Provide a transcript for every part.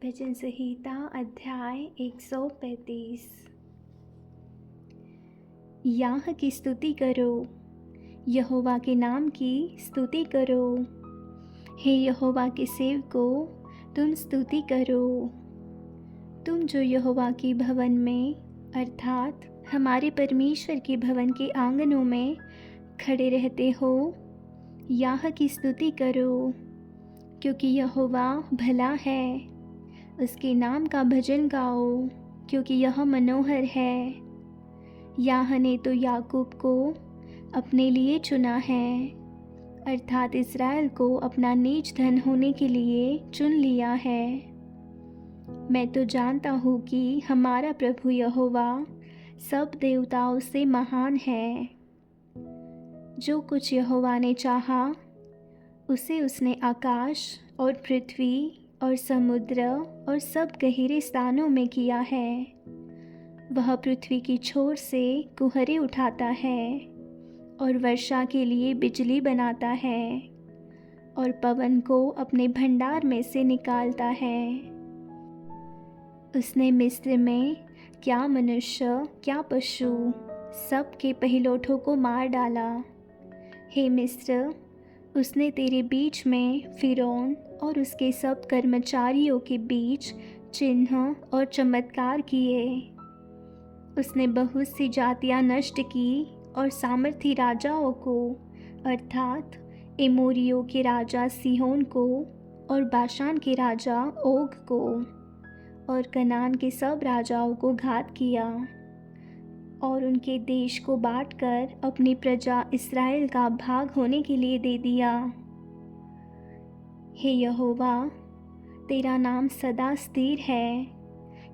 भजन संहिता अध्याय 135। याह की स्तुति करो, यहोवा के नाम की स्तुति करो। हे यहोवा के सेवको, तुम स्तुति करो। तुम जो यहोवा के भवन में अर्थात हमारे परमेश्वर के भवन के आंगनों में खड़े रहते हो, याह की स्तुति करो, क्योंकि यहोवा भला है। उसके नाम का भजन गाओ, क्योंकि यह मनोहर है। याह ने तो याकूब को अपने लिए चुना है, अर्थात इस्राएल को अपना नीच धन होने के लिए चुन लिया है। मैं तो जानता हूँ कि हमारा प्रभु यहोवा सब देवताओं से महान है। जो कुछ यहोवा ने चाहा, उसे उसने आकाश और पृथ्वी और समुद्र और सब गहरे स्थानों में किया है। वह पृथ्वी की छोर से कुहरे उठाता है और वर्षा के लिए बिजली बनाता है और पवन को अपने भंडार में से निकालता है। उसने मिस्र में क्या मनुष्य क्या पशु सब के पहिलौठों को मार डाला। हे मिस्र, उसने तेरे बीच में फिरौन और उसके सब कर्मचारियों के बीच चिन्ह और चमत्कार किए। उसने बहुत सी जातियां नष्ट की और सामर्थी राजाओं को अर्थात एमोरियों के राजा सिहोन को और बाशान के राजा ओग को और कनान के सब राजाओं को घात किया और उनके देश को बांटकर अपनी प्रजा इस्राएल का भाग होने के लिए दे दिया। हे यहोवा, तेरा नाम सदा स्थिर है।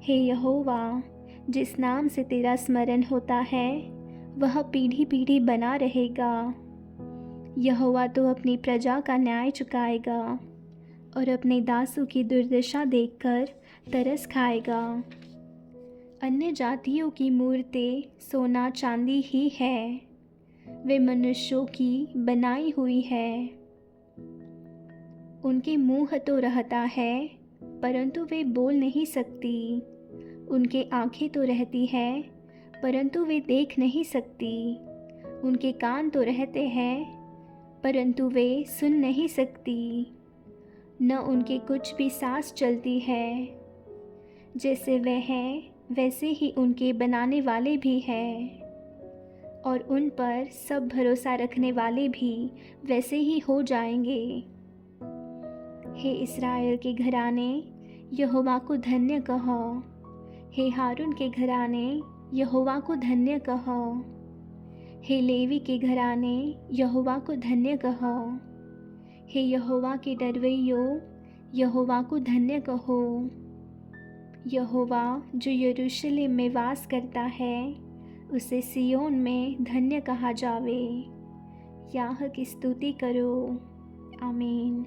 हे यहोवा, जिस नाम से तेरा स्मरण होता है वह पीढ़ी पीढ़ी बना रहेगा। यहोवा तो अपनी प्रजा का न्याय चुकाएगा और अपने दासों की दुर्दशा देखकर तरस खाएगा। अन्य जातियों की मूर्तें सोना चांदी ही है, वे मनुष्यों की बनाई हुई है। उनके मुंह तो रहता है, परंतु वे बोल नहीं सकती। उनके आँखें तो रहती है, परंतु वे देख नहीं सकती। उनके कान तो रहते हैं, परंतु वे सुन नहीं सकती। न उनके कुछ भी सांस चलती है। जैसे वे हैं, वैसे ही उनके बनाने वाले भी हैं, और उन पर सब भरोसा रखने वाले भी वैसे ही हो जाएंगे। हे इस्राएल के घराने, यहोवा को धन्य कहो। हे हारून के घराने, यहोवा को धन्य कहो। हे लेवी के घराने, यहोवा को धन्य कहो। हे यहोवा के डरवैयों, यहोवा को धन्य कहो। यहोवा जो यरूशलेम में वास करता है, उसे सियोन में धन्य कहा जावे। याह की स्तुति करो। आमीन।